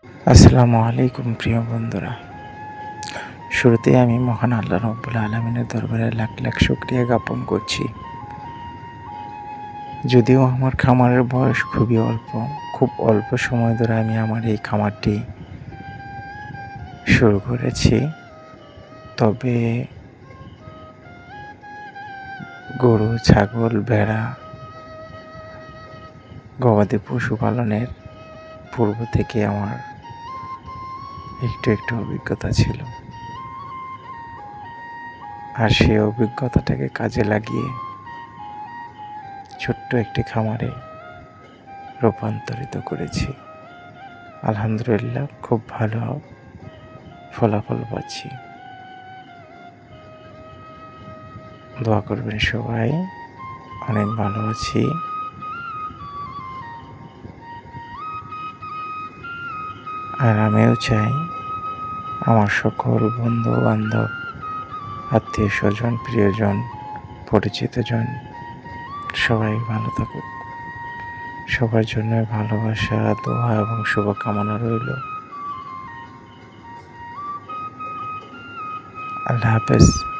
আসসালামু আলাইকুম প্রিয় বন্ধুরা। শুরুতেই আমি মহান আল্লাহ রাব্বুল আলামিনের দরবারে লাখ লাখ শুকরিয়া জ্ঞাপন করছি। যদিও আমার খামারের বয়স খুবই অল্প, খুব অল্প সময় ধরে আমি আমার এই খামারটি শুরু করেছি। তবে গরু, ছাগল, ভেড়া, গবাদি পশুপালনের পূর্ব থেকে আমার একটু অভিজ্ঞতা ছিল। আর সেই অভিজ্ঞতাটাকে কাজে লাগিয়ে ছোট্ট একটি খামারে রূপান্তরিত করেছি। আলহামদুলিল্লাহ, খুব ভালো ফলাফল পাচ্ছি। দোয়া করবেন সবাই। অনেক ভালো আছি। আর আমিও চাই আমার সকল বন্ধু বান্ধব, আত্মীয় স্বজন, প্রিয়জন, পরিচিতজন সবাই ভালো থাকুক। সবার জন্য ভালোবাসা, দোয়া এবং শুভকামনা রইল। আল্লাহ হাফেজ।